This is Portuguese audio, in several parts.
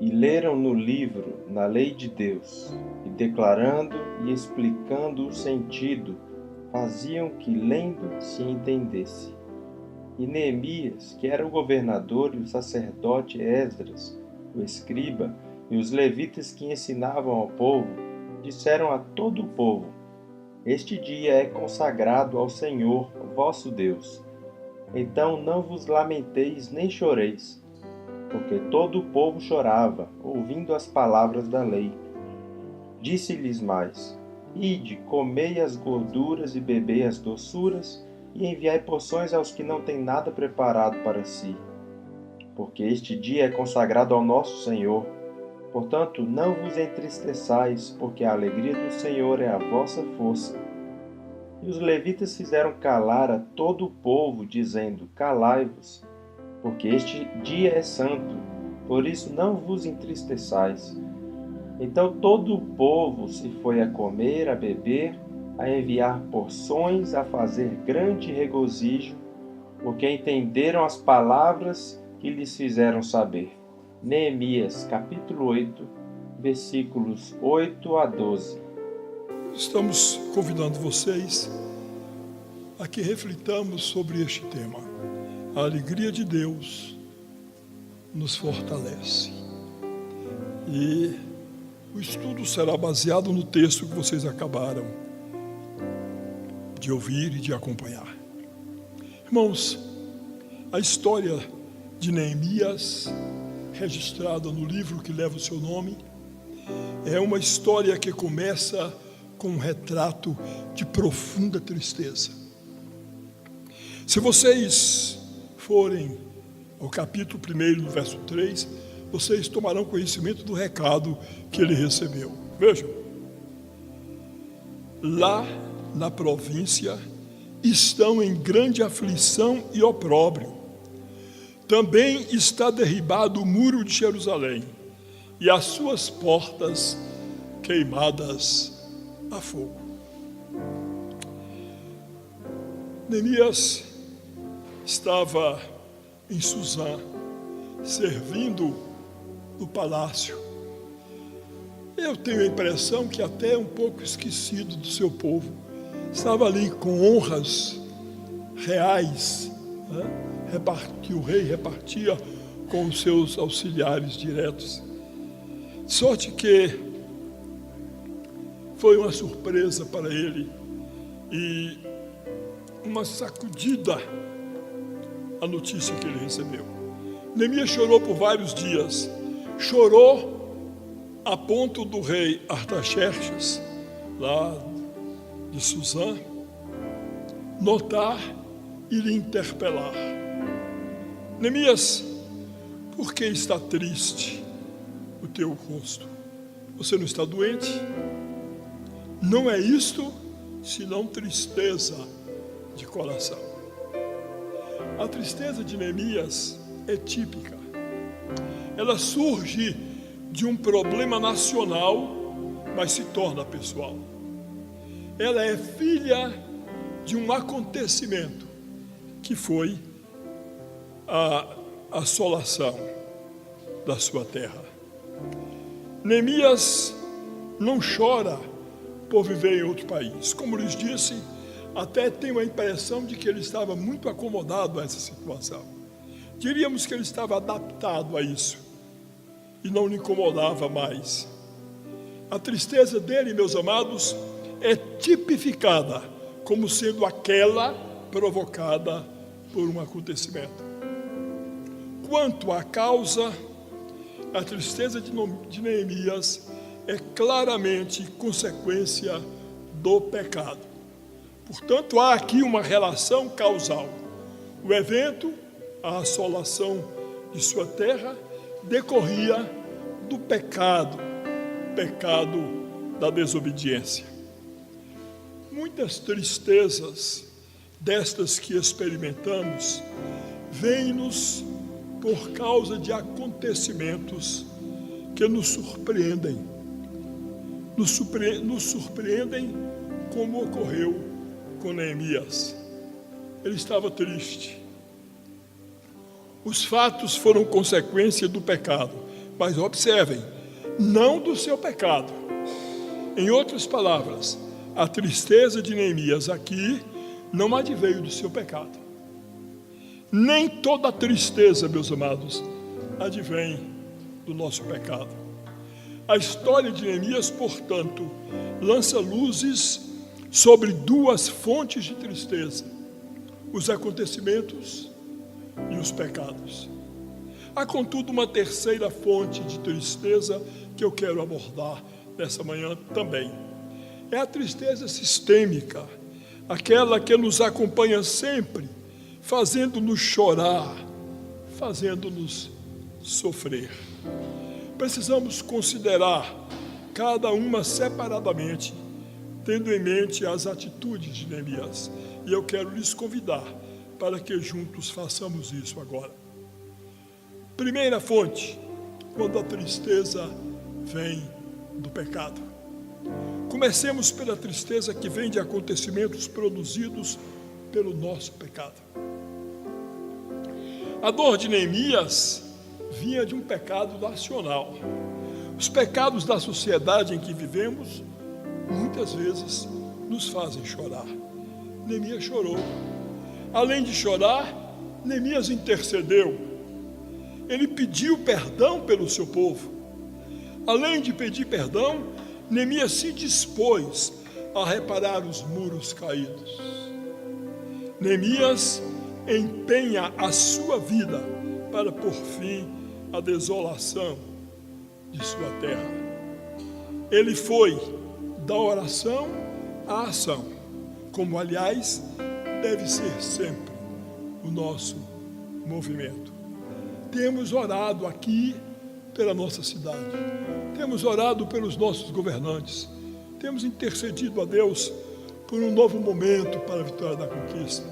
e leram no livro, na lei de Deus, e declarando e explicando o sentido, faziam que lendo se entendesse. E Neemias, que era o governador, e o sacerdote Esdras, o escriba, e os levitas que ensinavam ao povo, disseram a todo o povo: Este dia é consagrado ao Senhor, vosso Deus. Então não vos lamenteis nem choreis, porque todo o povo chorava, ouvindo as palavras da lei. Disse-lhes mais: Ide, comei as gorduras e bebei as doçuras, e enviai porções aos que não têm nada preparado para si. Porque este dia é consagrado ao nosso Senhor. Portanto, não vos entristeçais, porque a alegria do Senhor é a vossa força. E os levitas fizeram calar a todo o povo, dizendo: Calai-vos, porque este dia é santo, por isso não vos entristeçais. Então todo o povo se foi a comer, a beber, a enviar porções, a fazer grande regozijo, porque entenderam as palavras que lhes fizeram saber. Neemias, capítulo 8, versículos 8 a 12. Estamos convidando vocês a que reflitamos sobre este tema. A alegria de Deus nos fortalece. E o estudo será baseado no texto que vocês acabaram de ouvir e de acompanhar. Irmãos, a história de Neemias, registrada no livro que leva o seu nome, é uma história que começa com um retrato de profunda tristeza. Se vocês forem ao capítulo 1, verso 3, vocês tomarão conhecimento do recado que ele recebeu. Vejam, lá na província estão em grande aflição e opróbrio. Também está derribado o muro de Jerusalém e as suas portas queimadas a fogo. Neemias estava em Suzã, servindo no palácio. Eu tenho a impressão que até um pouco esquecido do seu povo. Estava ali com honras reais, né? O rei repartia com os seus auxiliares diretos. Sorte que foi uma surpresa para ele e uma sacudida a notícia que ele recebeu. Neemias chorou por vários dias. Chorou a ponto do rei Artaxerxes, lá de Suzã, notar e lhe interpelar. Neemias, por que está triste o teu rosto? Você não está doente? Não é isto, senão tristeza de coração. A tristeza de Neemias é típica. Ela surge de um problema nacional, mas se torna pessoal. Ela é filha de um acontecimento que foi a assolação da sua terra. Neemias não chora por viver em outro país. Como lhes disse, até tenho a impressão de que ele estava muito acomodado a essa situação. Diríamos que ele estava adaptado a isso e não lhe incomodava mais. A tristeza dele, meus amados, é tipificada como sendo aquela provocada por um acontecimento. Quanto à causa, a tristeza de Neemias é claramente consequência do pecado. Portanto, há aqui uma relação causal. O evento, a assolação de sua terra, decorria do pecado da desobediência. Muitas tristezas destas que experimentamos vêm-nos por causa de acontecimentos que nos surpreendem. Nos surpreendem como ocorreu com Neemias. Ele estava triste. Os fatos foram consequência do pecado, Mas observem, não do seu pecado. Em outras palavras, a tristeza de Neemias aqui não adveio do seu pecado. Nem toda tristeza, meus amados, advém do nosso pecado. A história de Neemias, portanto, lança luzes sobre duas fontes de tristeza: os acontecimentos e os pecados. Há, contudo, uma terceira fonte de tristeza que eu quero abordar nessa manhã também. É a tristeza sistêmica, aquela que nos acompanha sempre, fazendo-nos chorar, fazendo-nos sofrer. Precisamos considerar cada uma separadamente, tendo em mente as atitudes de Neemias. E eu quero lhes convidar para que juntos façamos isso agora. Primeira fonte, quando a tristeza vem do pecado. Comecemos pela tristeza que vem de acontecimentos produzidos pelo nosso pecado. A dor de Neemias vinha de um pecado nacional. Os pecados da sociedade em que vivemos, muitas vezes, nos fazem chorar. Neemias chorou. Além de chorar, Neemias intercedeu. Ele pediu perdão pelo seu povo. Além de pedir perdão, Neemias se dispôs a reparar os muros caídos. Neemias empenha a sua vida para pôr fim à desolação de sua terra. Ele foi da oração à ação, como, aliás, deve ser sempre o nosso movimento. Temos orado aqui pela nossa cidade, temos orado pelos nossos governantes, temos intercedido a Deus por um novo momento para a vitória da conquista,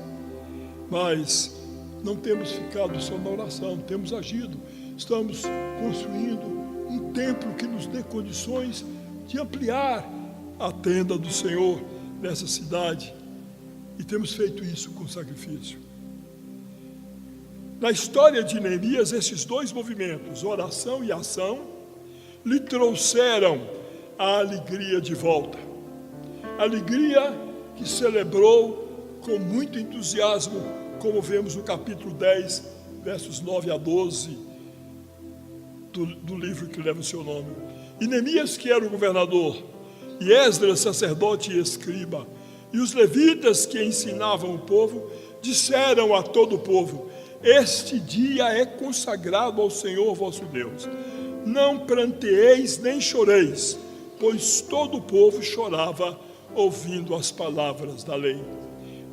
mas não temos ficado só na oração, temos agido, estamos construindo um templo que nos dê condições de ampliar a tenda do Senhor nessa cidade, e temos feito isso com sacrifício. Na história de Neemias, esses dois movimentos, oração e ação, lhe trouxeram a alegria de volta. Alegria que celebrou com muito entusiasmo, como vemos no capítulo 10, versos 9 a 12, do livro que leva o seu nome. E Neemias, que era o governador, e Esdras, sacerdote e escriba, e os levitas que ensinavam o povo, disseram a todo o povo: este dia é consagrado ao Senhor vosso Deus. Não pranteeis nem choreis, pois todo o povo chorava ouvindo as palavras da lei.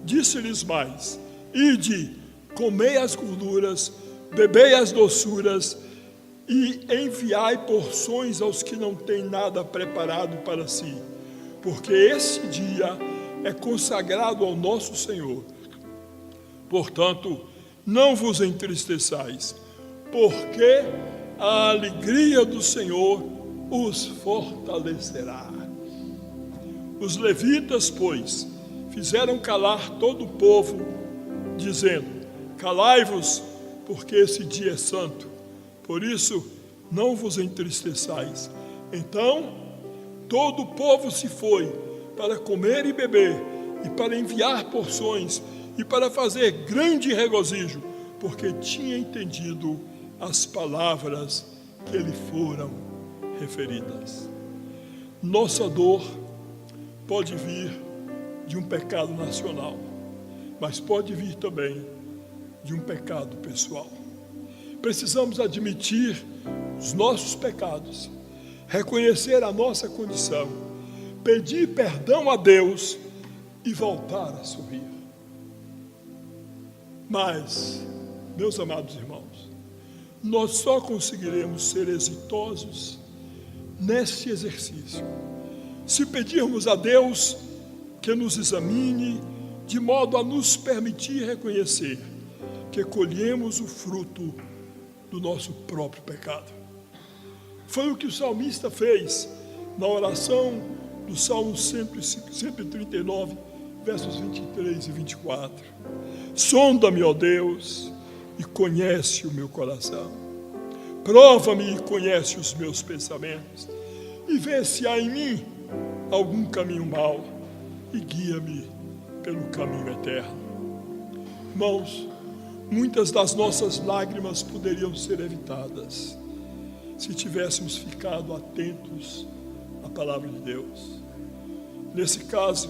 Disse-lhes mais: ide, comei as gorduras, bebei as doçuras, e enviai porções aos que não têm nada preparado para si, porque esse dia é consagrado ao nosso Senhor. Portanto, não vos entristeçais, porque a alegria do Senhor os fortalecerá. Os levitas, pois, fizeram calar todo o povo, dizendo: calai-vos, porque esse dia é santo, por isso não vos entristeçais. Então, todo o povo se foi para comer e beber, e para enviar porções, e para fazer grande regozijo, porque tinha entendido as palavras que lhe foram referidas. Nossa dor pode vir de um pecado nacional, mas pode vir também de um pecado pessoal. Precisamos admitir os nossos pecados, reconhecer a nossa condição, pedir perdão a Deus e voltar a sorrir. Mas, meus amados irmãos, nós só conseguiremos ser exitosos nesse exercício se pedirmos a Deus que nos examine de modo a nos permitir reconhecer que colhemos o fruto do nosso próprio pecado. Foi o que o salmista fez na oração do Salmo 139, versos 23 e 24. Sonda-me, ó Deus, e conhece o meu coração. Prova-me e conhece os meus pensamentos, e vê se há em mim algum caminho mau, e guia-me pelo caminho eterno. Irmãos, muitas das nossas lágrimas poderiam ser evitadas se tivéssemos ficado atentos à palavra de Deus. Nesse caso,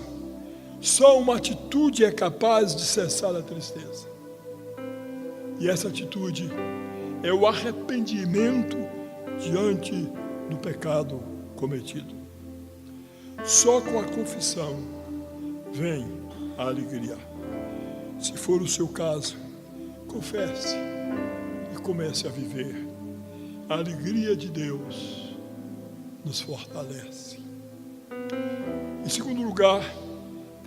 só uma atitude é capaz de cessar a tristeza. E essa atitude é o arrependimento diante do pecado cometido. Só com a confissão vem a alegria. Se for o seu caso, confesse e comece a viver. A alegria de Deus nos fortalece. Em segundo lugar,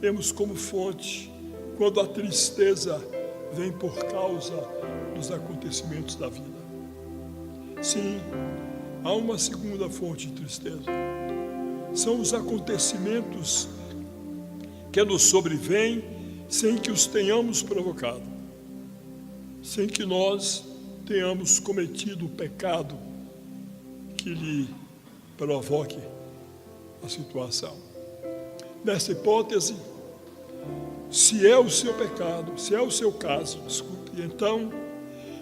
temos como fonte quando a tristeza vem por causa dos acontecimentos da vida. Sim, há uma segunda fonte de tristeza. São os acontecimentos que nos sobrevêm sem que os tenhamos provocado, sem que nós tenhamos cometido o pecado que lhe provoque a situação. Nessa hipótese, se é o seu pecado, se é o seu caso, desculpe, então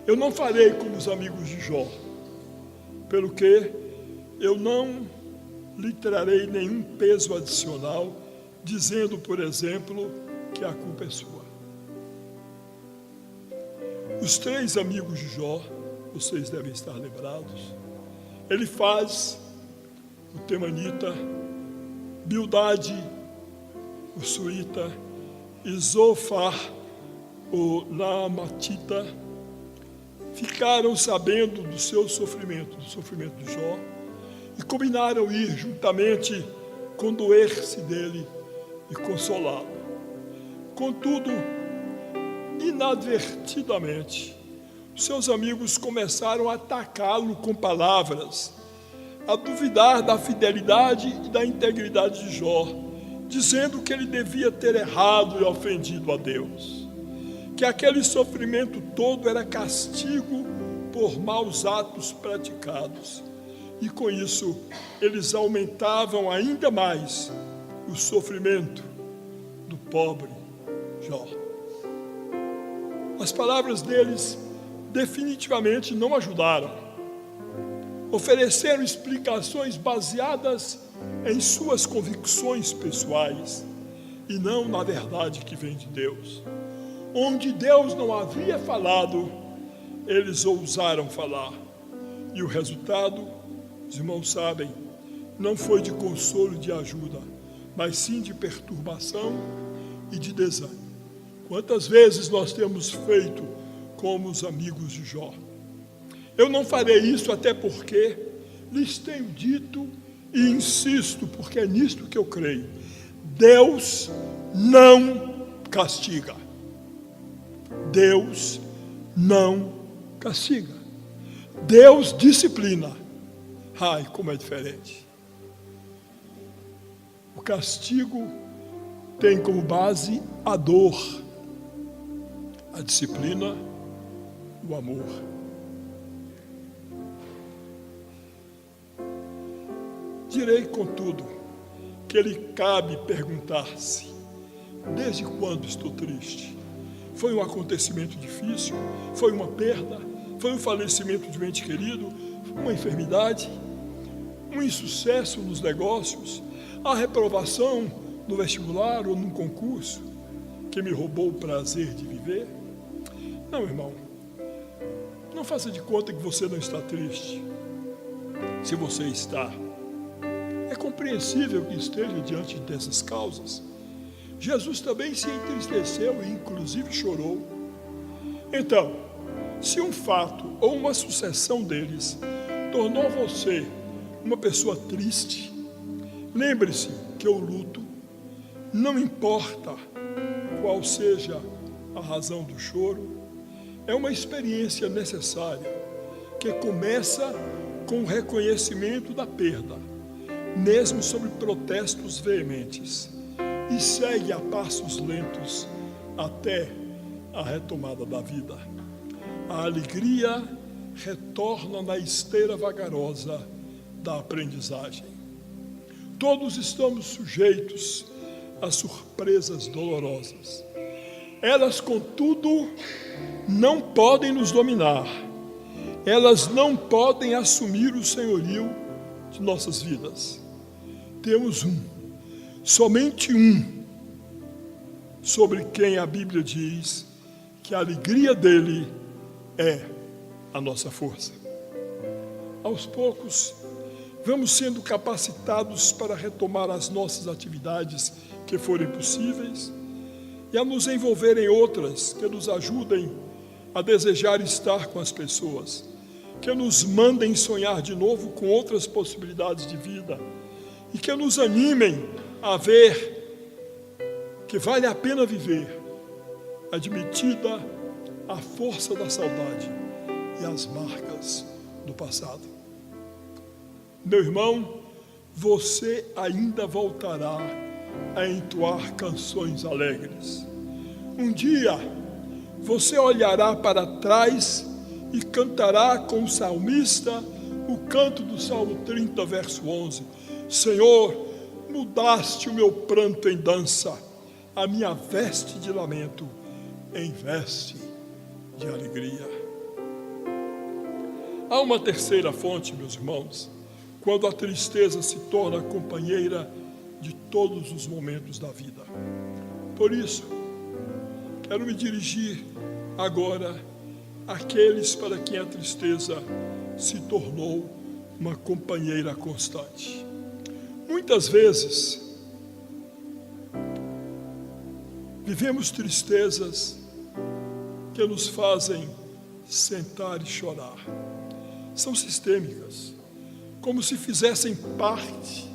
eu não farei como os amigos de Jó, pelo que eu não lhe trarei nenhum peso adicional, dizendo, por exemplo, que a culpa é sua. Os 3 amigos de Jó, vocês devem estar lembrados, ele faz o temanita, Bildade, o suíta, e Zofar, o naamatita, ficaram sabendo do seu sofrimento, do sofrimento de Jó, e combinaram ir juntamente condoer-se dele e consolá-lo. Contudo, inadvertidamente, seus amigos começaram a atacá-lo com palavras, a duvidar da fidelidade e da integridade de Jó, dizendo que ele devia ter errado e ofendido a Deus, que aquele sofrimento todo era castigo por maus atos praticados, e com isso eles aumentavam ainda mais o sofrimento do pobre Jó. As palavras deles definitivamente não ajudaram. Ofereceram explicações baseadas em suas convicções pessoais e não na verdade que vem de Deus. Onde Deus não havia falado, eles ousaram falar. E o resultado, os irmãos sabem, não foi de consolo e de ajuda, mas sim de perturbação e de desânimo. Quantas vezes nós temos feito como os amigos de Jó? Eu não farei isso até porque lhes tenho dito e insisto, porque é nisto que eu creio. Deus não castiga. Deus não castiga. Deus disciplina. Ai, como é diferente. O castigo tem como base a dor, a disciplina, o amor. Direi, contudo, que lhe cabe perguntar-se: desde quando estou triste? Foi um acontecimento difícil? Foi uma perda? Foi um falecimento de um ente querido? Uma enfermidade? Um insucesso nos negócios? A reprovação no vestibular ou num concurso que me roubou o prazer de viver? Não, irmão. Não faça de conta que você não está triste. Se você está, é compreensível que esteja diante dessas causas. Jesus também se entristeceu e inclusive chorou. Então, se um fato ou uma sucessão deles tornou você uma pessoa triste, lembre-se que o luto, não importa qual seja a razão do choro, é uma experiência necessária que começa com o reconhecimento da perda, mesmo sob protestos veementes, e segue a passos lentos até a retomada da vida. A alegria retorna na esteira vagarosa da aprendizagem. Todos estamos sujeitos a surpresas dolorosas. Elas, contudo, não podem nos dominar. Elas não podem assumir o senhorio de nossas vidas. Temos somente um, sobre quem a Bíblia diz que a alegria dele é a nossa força. Aos poucos, vamos sendo capacitados para retomar as nossas atividades que forem possíveis e a nos envolver em outras que nos ajudem a desejar estar com as pessoas, que nos mandem sonhar de novo com outras possibilidades de vida e que nos animem a ver que vale a pena viver, admitida a força da saudade e as marcas do passado. Meu irmão, você ainda voltará a entoar canções alegres. Um dia, você olhará para trás e cantará com o salmista o canto do Salmo 30, verso 11. Senhor, mudaste o meu pranto em dança, a minha veste de lamento em veste de alegria. Há uma terceira fonte, meus irmãos, quando a tristeza se torna companheira de todos os momentos da vida. Por isso, quero me dirigir agora àqueles para quem a tristeza se tornou uma companheira constante. Muitas vezes, vivemos tristezas que nos fazem sentar e chorar. São sistêmicas, como se fizessem parte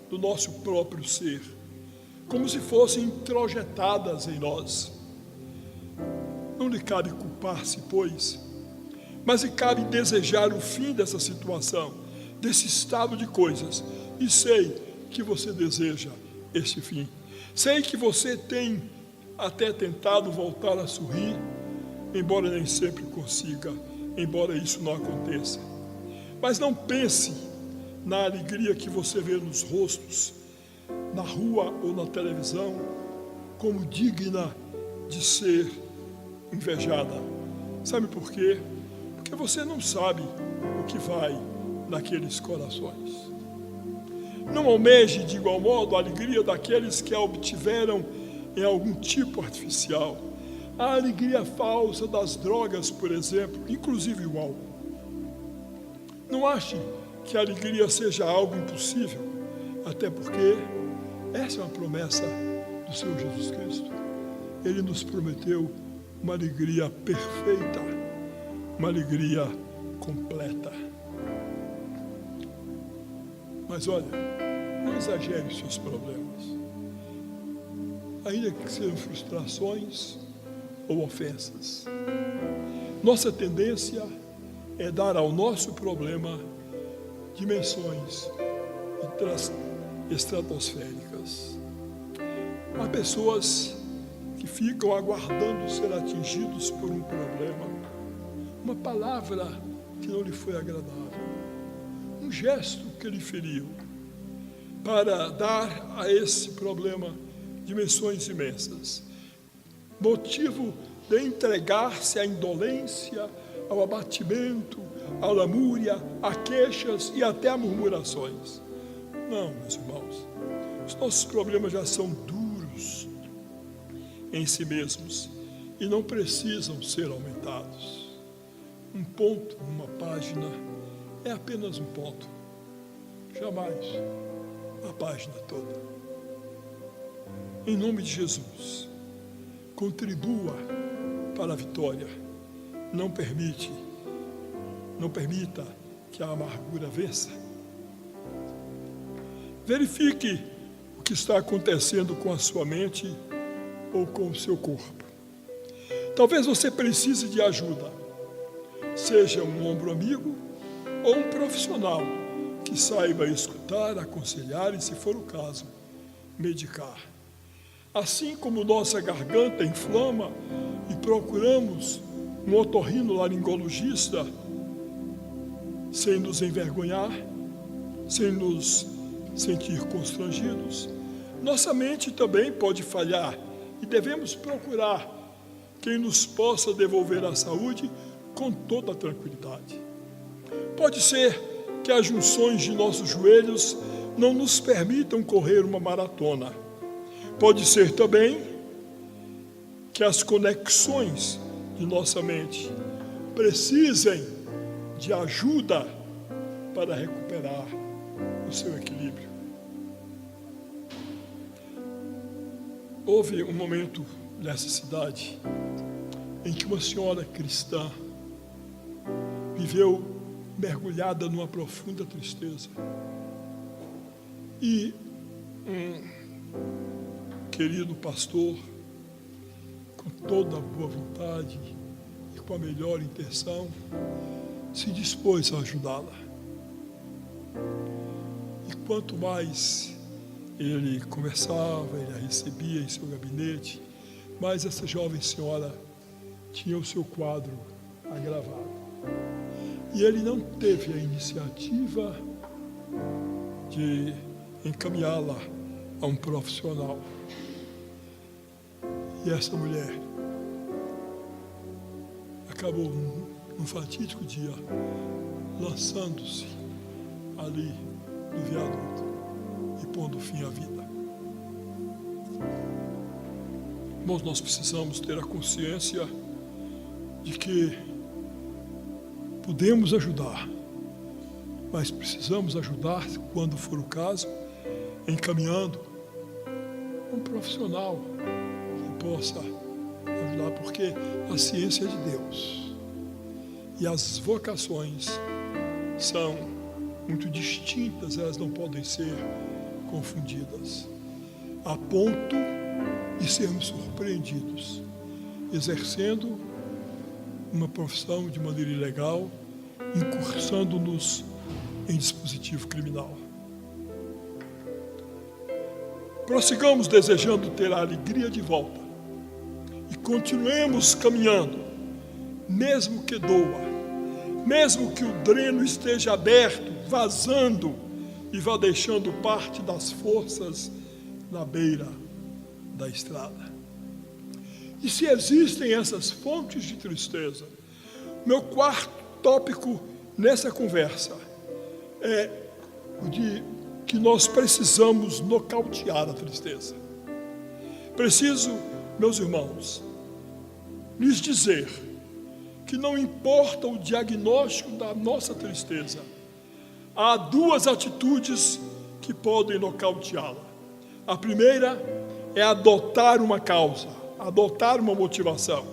do nosso próprio ser, como se fossem introjetadas em nós. Não lhe cabe culpar-se, pois, mas lhe cabe desejar o fim dessa situação, desse estado de coisas. E sei que você deseja este fim. Sei que você tem até tentado voltar a sorrir, embora nem sempre consiga, embora isso não aconteça. Mas não pense na alegria que você vê nos rostos, na rua ou na televisão, como digna de ser invejada. Sabe por quê? Porque você não sabe o que vai naqueles corações. Não almeje de igual modo a alegria daqueles que a obtiveram em algum tipo artificial. A alegria falsa das drogas, por exemplo, inclusive o álcool. Não ache que a alegria seja algo impossível, até porque essa é uma promessa do Senhor Jesus Cristo. Ele nos prometeu uma alegria perfeita, uma alegria completa. Mas olha, não exagere os seus problemas, ainda que sejam frustrações ou ofensas. Nossa tendência é dar ao nosso problema dimensões estratosféricas. Há pessoas que ficam aguardando ser atingidos por um problema, uma palavra que não lhe foi agradável, um gesto que lhe feriu, para dar a esse problema dimensões imensas, motivo de entregar-se à indolência, ao abatimento, à lamúria, a queixas e até a murmurações. Não, meus irmãos, os nossos problemas já são duros em si mesmos e não precisam ser aumentados. Um ponto numa página é apenas um ponto, jamais a página toda. Em nome de Jesus, contribua para a vitória. Não permita que a amargura vença. Verifique o que está acontecendo com a sua mente ou com o seu corpo. Talvez você precise de ajuda, seja um ombro amigo ou um profissional que saiba escutar, aconselhar e, se for o caso, medicar. Assim como nossa garganta inflama e procuramos um otorrinolaringologista, sem nos envergonhar, sem nos sentir constrangidos. Nossa mente também pode falhar e devemos procurar quem nos possa devolver a saúde com toda a tranquilidade. Pode ser que as junções de nossos joelhos não nos permitam correr uma maratona. Pode ser também que as conexões de nossa mente precisem de ajuda para recuperar o seu equilíbrio. Houve um momento nessa cidade em que uma senhora cristã viveu mergulhada numa profunda tristeza. E um querido pastor, com toda a boa vontade e com a melhor intenção, se dispôs a ajudá-la. E quanto mais ele conversava, ele a recebia em seu gabinete, mais essa jovem senhora tinha o seu quadro agravado. E ele não teve a iniciativa de encaminhá-la a um profissional. E essa mulher acabou, num fatídico dia, lançando-se ali no viaduto e pondo fim à vida. Irmãos, nós precisamos ter a consciência de que podemos ajudar, mas precisamos ajudar, quando for o caso, encaminhando um profissional que possa ajudar, porque a ciência é de Deus e as vocações são muito distintas, elas não podem ser confundidas, a ponto de sermos surpreendidos exercendo uma profissão de maneira ilegal, incursando-nos em dispositivo criminal. Prossigamos desejando ter a alegria de volta e continuemos caminhando, mesmo que doa, mesmo que o dreno esteja aberto, vazando e vá deixando parte das forças na beira da estrada. E se existem essas fontes de tristeza, meu quarto tópico nessa conversa é o de que nós precisamos nocautear a tristeza. Preciso, meus irmãos, lhes dizer que não importa o diagnóstico da nossa tristeza, há duas atitudes que podem nocauteá-la. A primeira é adotar uma causa, adotar uma motivação.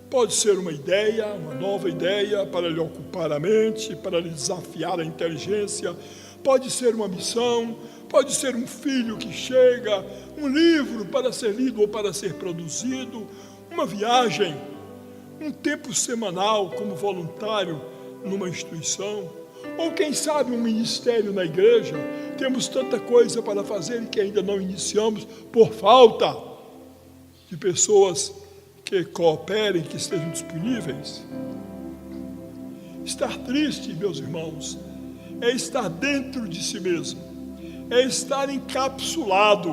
Pode ser uma ideia, uma nova ideia para lhe ocupar a mente, para lhe desafiar a inteligência. Pode ser uma missão, pode ser um filho que chega, um livro para ser lido ou para ser produzido, uma viagem, um tempo semanal como voluntário numa instituição, ou quem sabe um ministério na igreja. Temos tanta coisa para fazer e que ainda não iniciamos por falta de pessoas que cooperem, que estejam disponíveis. Estar triste, meus irmãos, é estar dentro de si mesmo, é estar encapsulado.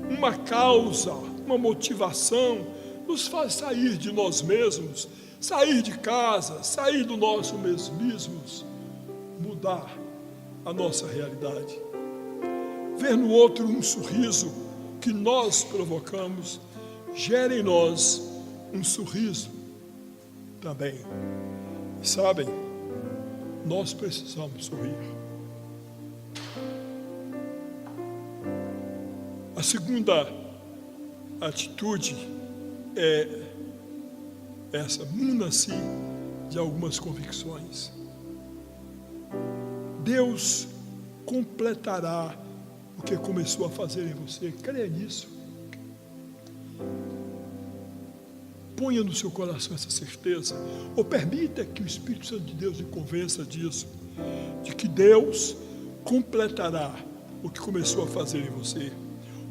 Uma causa, uma motivação nos faz sair de nós mesmos, sair de casa, sair do nosso mesmismos, mudar a nossa realidade. Ver no outro um sorriso que nós provocamos, gera em nós um sorriso também. E sabem, nós precisamos sorrir. A segunda atitude é essa: muna-se de algumas convicções. Deus completará o que começou a fazer em você. Creia nisso. Ponha no seu coração essa certeza, ou permita que o Espírito Santo de Deus lhe convença disso, de que Deus completará o que começou a fazer em você.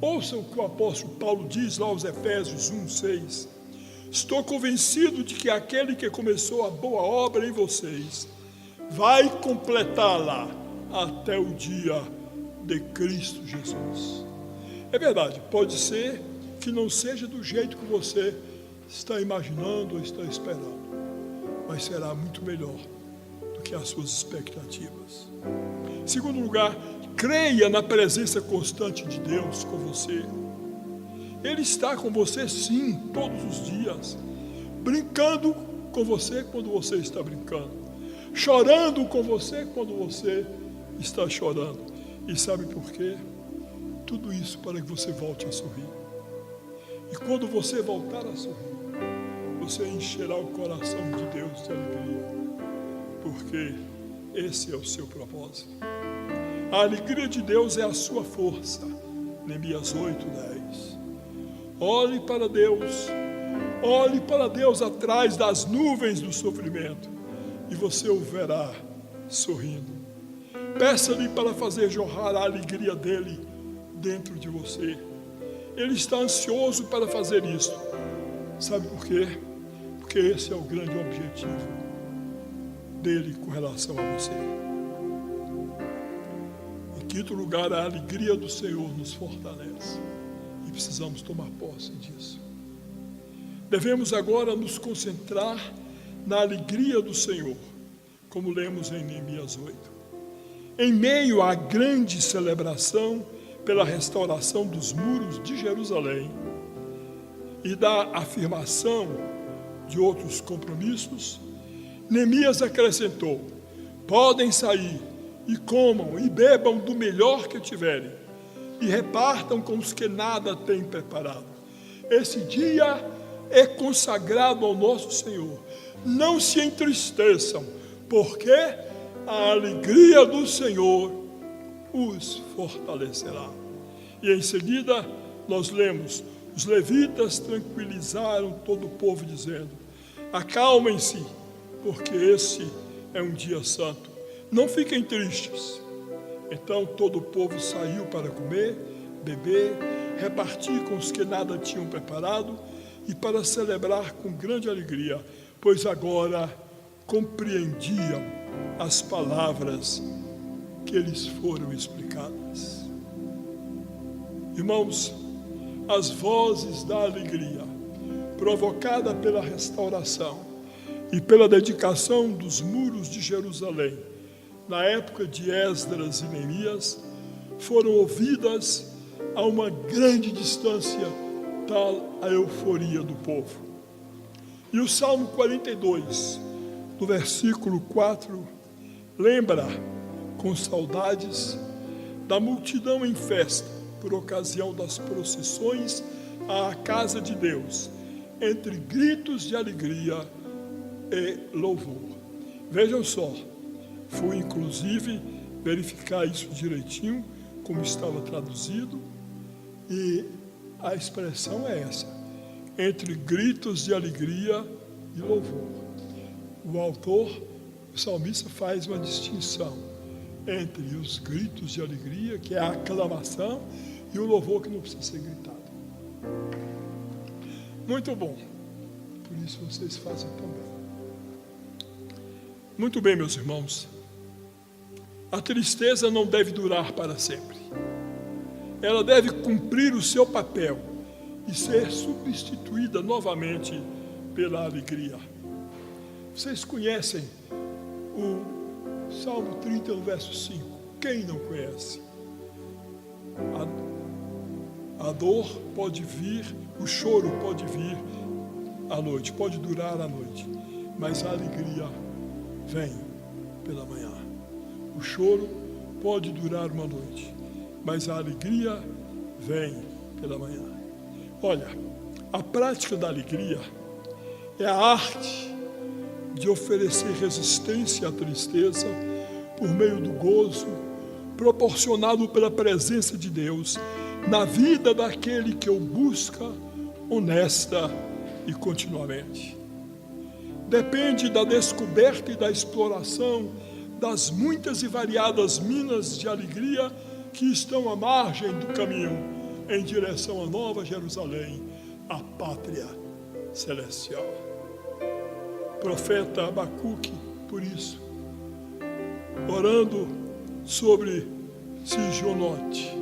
Ouçam o que o apóstolo Paulo diz lá aos Efésios 1:6. Estou convencido de que aquele que começou a boa obra em vocês vai completá-la até o dia de Cristo Jesus. É verdade, pode ser que não seja do jeito que você está imaginando ou está esperando, mas será muito melhor do que as suas expectativas. Em segundo lugar, creia na presença constante de Deus com você. Ele está com você sim, todos os dias, brincando com você quando você está brincando, chorando com você quando você está chorando. E sabe por quê? Tudo isso para que você volte a sorrir. E quando você voltar a sorrir, você encherá o coração de Deus de alegria, porque esse é o seu propósito. A alegria de Deus é a sua força. Neemias 8:10. Olhe para Deus atrás das nuvens do sofrimento, e você o verá sorrindo. Peça-lhe para fazer jorrar a alegria dele dentro de você. Ele está ansioso para fazer isso. Sabe por quê? Porque esse é o grande objetivo dele com relação a você. Em quinto lugar, a alegria do Senhor nos fortalece. E precisamos tomar posse disso. Devemos agora nos concentrar na alegria do Senhor, como lemos em Neemias 8. Em meio à grande celebração pela restauração dos muros de Jerusalém e da afirmação de outros compromissos, Neemias acrescentou: podem sair e comam e bebam do melhor que tiverem e repartam com os que nada têm preparado. Esse dia é consagrado ao nosso Senhor. Não se entristeçam, porque a alegria do Senhor os fortalecerá. E em seguida nós lemos: os levitas tranquilizaram todo o povo, dizendo: acalmem-se, porque esse é um dia santo. Não fiquem tristes. Então todo o povo saiu para comer, beber, repartir com os que nada tinham preparado e para celebrar com grande alegria, pois agora compreendiam as palavras que lhes foram explicadas. Irmãos, as vozes da alegria provocada pela restauração e pela dedicação dos muros de Jerusalém na época de Esdras e Neemias foram ouvidas a uma grande distância, tal a euforia do povo. E o Salmo 42, no versículo 4, lembra com saudades da multidão em festa por ocasião das procissões à casa de Deus, entre gritos de alegria e louvor. Vejam só, fui inclusive verificar isso direitinho, como estava traduzido, e a expressão é essa: entre gritos de alegria e louvor. O autor, o salmista, faz uma distinção entre os gritos de alegria, que é a aclamação, e o louvor, que não precisa ser gritado. Muito bom. Por isso vocês fazem também. Muito bem, meus irmãos. A tristeza não deve durar para sempre. Ela deve cumprir o seu papel e ser substituída novamente pela alegria. Vocês conhecem o Salmo 30, no verso 5? Quem não conhece? A dor pode vir, o choro pode vir à noite, pode durar à noite, mas a alegria vem pela manhã. O choro pode durar uma noite, mas a alegria vem pela manhã. Olha, a prática da alegria é a arte de oferecer resistência à tristeza por meio do gozo proporcionado pela presença de Deus na vida daquele que o busca honesta e continuamente. Depende da descoberta e da exploração das muitas e variadas minas de alegria que estão à margem do caminho em direção à Nova Jerusalém, a pátria celestial. O profeta Abacuque, por isso, orando sobre Sigionote,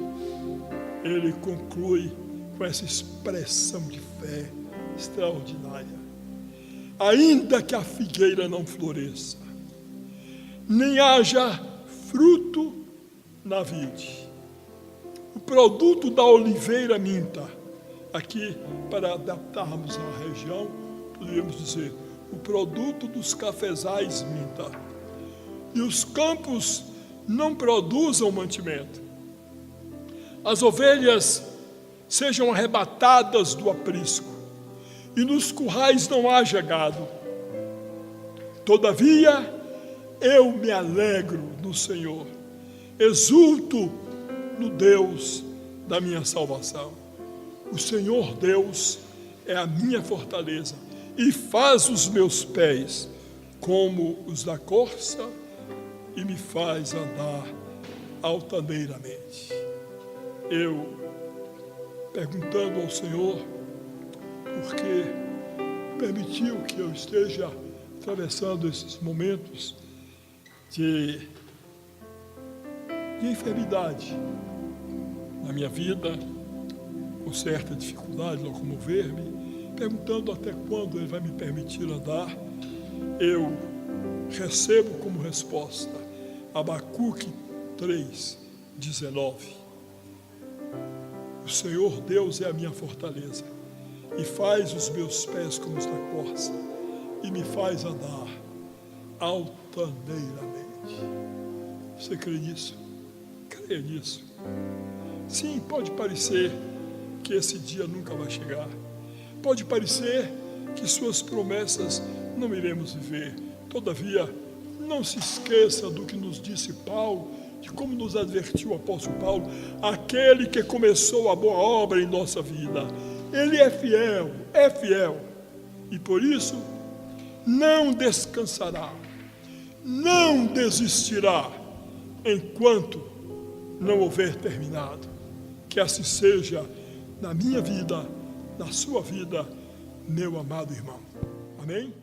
ele conclui com essa expressão de fé extraordinária. Ainda que a figueira não floresça, nem haja fruto na vide, o produto da oliveira minta. Aqui, para adaptarmos a região, poderíamos dizer, o produto dos cafezais minta. E os campos não produzam mantimento. As ovelhas sejam arrebatadas do aprisco, e nos currais não haja gado. Todavia, eu me alegro no Senhor, exulto no Deus da minha salvação. O Senhor Deus é a minha fortaleza e faz os meus pés como os da corça e me faz andar altaneiramente. Eu, perguntando ao Senhor, porque permitiu que eu esteja atravessando esses momentos de enfermidade na minha vida, com certa dificuldade de locomover-me, perguntando até quando Ele vai me permitir andar, eu recebo como resposta Abacuque 3:19. O Senhor Deus é a minha fortaleza e faz os meus pés como os da corça e me faz andar altaneiramente. Você crê nisso? Creia nisso. Sim, pode parecer que esse dia nunca vai chegar. Pode parecer que suas promessas não iremos viver. Todavia, não se esqueça do que nos disse Paulo, de como nos advertiu o apóstolo Paulo, aquele que começou a boa obra em nossa vida. Ele é fiel, e por isso não descansará, não desistirá, enquanto não houver terminado. Que assim seja na minha vida, na sua vida, meu amado irmão. Amém?